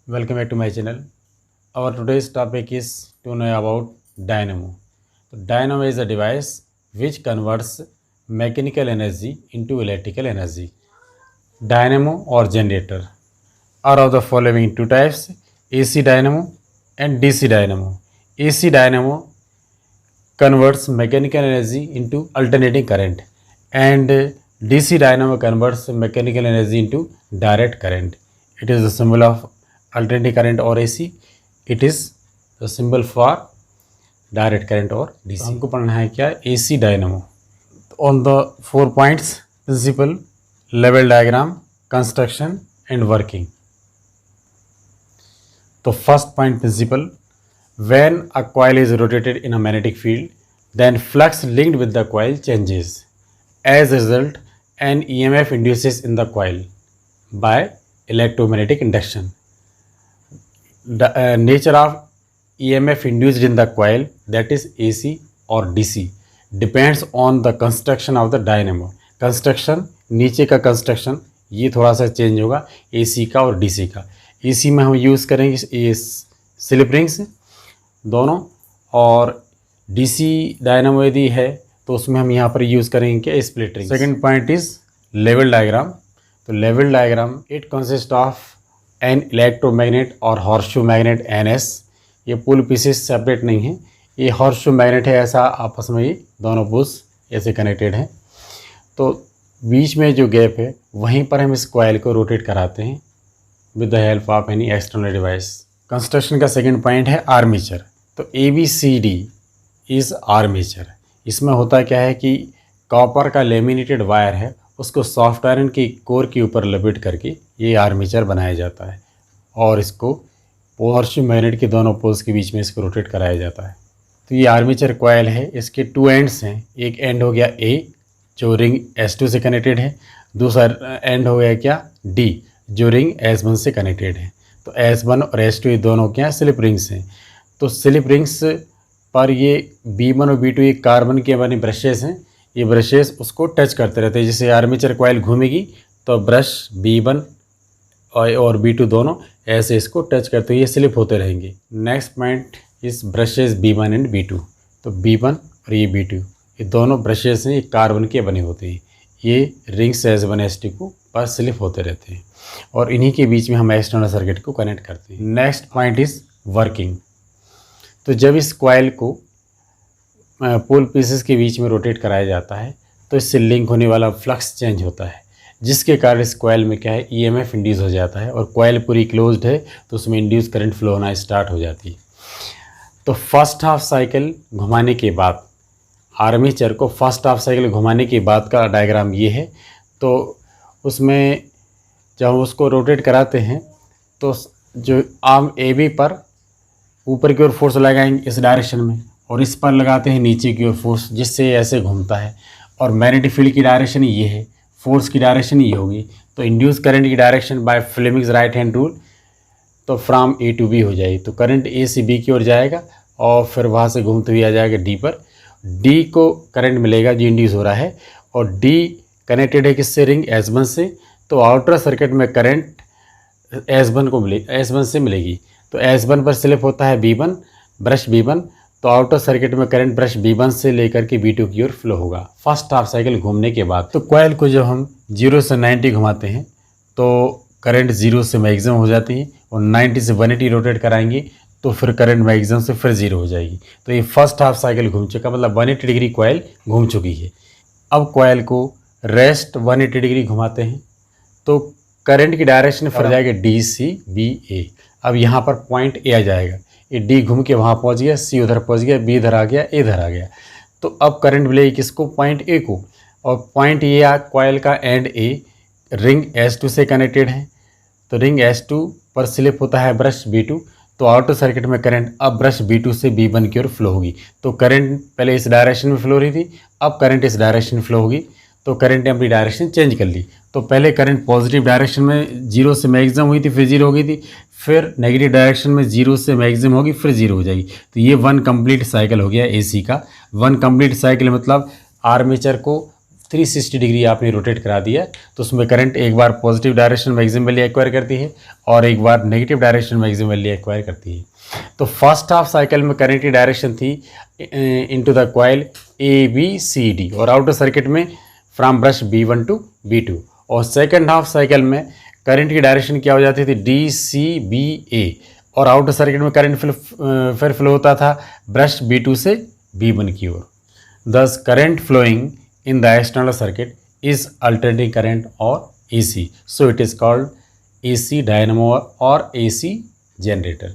Welcome back to my channel. Our today's topic is to know about dynamo. So dynamo is a device which converts mechanical energy into electrical energy. Dynamo or generator are of the following two types: AC dynamo and DC dynamo. AC dynamo converts mechanical energy into alternating current, and DC dynamo converts mechanical energy into direct current. It is the symbol of alternating current or AC. It is the symbol for direct current or DC. हमको पढ़ना है क्या? AC dynamo. On the 4 points: principle, level diagram, construction and working. तो first point, principle. When a coil is rotated in a magnetic field, then flux linked with the coil changes. As a result, an EMF induces in the coil by electromagnetic induction. The nature of EMF induced in the coil, that is AC or DC, depends on the construction of the dynamo. Construction, नीचे का construction ये थोड़ा सा change होगा AC का और DC का. AC में हम यूज़ करेंगे स्लिप रिंग्स दोनों, और DC डायनामो यदि है तो उसमें हम यहाँ पर यूज़ करेंगे क्या? Split ring. Second point is लेवल डायग्राम. तो लेवल diagram it consist of an electromagnet और हॉर्सशू मैग्नेट NS. ये पुल पीसेस सेपरेट नहीं है, ये हॉर्सशू मैग्नेट है, ऐसा आपस में ये दोनों पुल्स ऐसे कनेक्टेड हैं. तो बीच में जो गैप है वहीं पर हम इस कॉइल को रोटेट कराते हैं with the help of any external device. Construction का सेकेंड पॉइंट है आर्मेचर. तो ABCD इज़ आर्मेचर. इसमें होता क्या है कि कॉपर का लेमिनेटेड वायर है, उसको सॉफ्ट आयरन की कोर के ऊपर लपेट करके ये आर्मेचर बनाया जाता है और इसको हॉर्सशू मैग्नेट के दोनों पोल्स के बीच में इसको रोटेट कराया जाता है. तो ये आर्मेचर कॉयल है, इसके 2 एंड्स हैं. एक एंड हो गया A जो रिंग S2 से कनेक्टेड है, दूसरा एंड हो गया क्या? D जो रिंग S1 से कनेक्टेड है. तो S1 और S2 ये दोनों क्या स्लिप रिंग्स हैं. तो स्लिप रिंग्स पर ये B1 और B2 ये कार्बन के बने ब्रशेस हैं. ये ब्रशेस उसको टच करते रहते हैं. जैसे आर्मेचर कॉइल घूमेगी तो ब्रश B1 और B2 दोनों ऐसे इसको टच करते हुए ये स्लिप होते रहेंगे. नेक्स्ट पॉइंट इस ब्रशेस B1 एंड B2. तो B1 और ये B2 ये दोनों ब्रशेस हैं, ये कार्बन के बने होते हैं. ये रिंग्स S1 S2 को पर स्लिप होते रहते हैं और इन्हीं के बीच में हम एक्सटर्नल सर्किट को कनेक्ट करते हैं. Next point is working. तो जब इस कॉइल को पोल पीसेस के बीच में रोटेट कराया जाता है तो इससे लिंक होने वाला फ्लक्स चेंज होता है, जिसके कारण इस कॉइल में क्या है? EMF इंड्यूस हो जाता है और कॉइल पूरी क्लोज्ड है तो उसमें इंड्यूस करंट फ्लो होना स्टार्ट हो जाती है. तो फर्स्ट हाफ साइकिल घुमाने के बाद, आर्मेचर को फर्स्ट हाफ साइकिल घुमाने के बाद का डायग्राम ये है. तो उसमें जब हम उसको रोटेट कराते हैं तो जो आर्म AB पर ऊपर की ओर फोर्स लगाएंगे इस डायरेक्शन में, और इस पर लगाते हैं नीचे की ओर फोर्स, जिससे ऐसे घूमता है. और मैग्नेटिक फील्ड की डायरेक्शन ये है, फोर्स की डायरेक्शन ये होगी. तो इंड्यूस करंट की direction by Fleming's right hand rule तो फ्रॉम A टू B हो जाएगी. तो करंट A से B की ओर जाएगा और फिर वहाँ से घूमते हुए आ जाएगा D पर. D को करंट मिलेगा जो इंड्यूस हो रहा है, और D कनेक्टेड है किससे? रिंग S1 से. तो आउटर सर्किट में करंट S1 से मिलेगी. तो S1 पर स्लिप होता है B1 ब्रश B1. तो आउटर सर्किट में करंट ब्रश B1 से लेकर के B2 की ओर फ्लो होगा फर्स्ट हाफ साइकिल घूमने के बाद. तो कॉइल को जब हम 0 से 90 घुमाते हैं तो करंट 0 से मैक्सिमम हो जाती है, और 90 से 180 रोटेट कराएंगे तो फिर करंट मैक्सिमम से फिर 0 हो जाएगी. तो ये फर्स्ट हाफ साइकिल घूम चुका, मतलब 180 डिग्री कॉइल घूम चुकी है. अब कॉइल को रेस्ट 180 डिग्री घुमाते हैं तो करंट की डायरेक्शन फिर जाएगा DCBA. अब यहाँ पर पॉइंट A आ जाएगा, ये D घूम के वहाँ पहुँच गया, C उधर पहुँच गया, B इधर आ गया, A इधर आ गया. तो अब करंट मिलेगी किसको? पॉइंट A को. और पॉइंट A कॉइल का एंड A रिंग S2 से कनेक्टेड है. तो रिंग S2 पर स्लिप होता है ब्रश B2. तो आउटर सर्किट में करंट अब ब्रश B2 से B1 की ओर फ्लो होगी. तो करंट पहले इस डायरेक्शन में फ्लो हो रही थी, अब करंट इस डायरेक्शन में फ्लो होगी. तो करंट ने अपनी डायरेक्शन चेंज कर ली. तो पहले करंट पॉजिटिव डायरेक्शन में 0 से मैक्सिमम हुई थी, फिर 0 हो गई थी. फिर नेगेटिव डायरेक्शन में 0 से मैक्सिमम होगी, फिर 0 हो जाएगी. तो ये 1 कंप्लीट साइकिल हो गया AC का. 1 कंप्लीट साइकिल मतलब आर्मेचर को 360 डिग्री आपने रोटेट करा दिया तो उसमें करंट एक बार positive direction maximum value acquire करती है और एक बार negative direction maximum value acquire करती है। तो फर्स्ट हाफ साइकिल में करंट की डायरेक्शन थी इनटू द कॉइल ABCD और आउटर सर्किट में from brush B1 to B2 और सेकेंड हाफ साइकिल में करंट की डायरेक्शन क्या हो जाती थी DCBA और आउटर सर्किट में करंट फिर फ्लो होता था ब्रश B2 से B1 की ओर। Thus current flowing in the external circuit is alternating current or AC. So it is called AC dynamo or AC generator.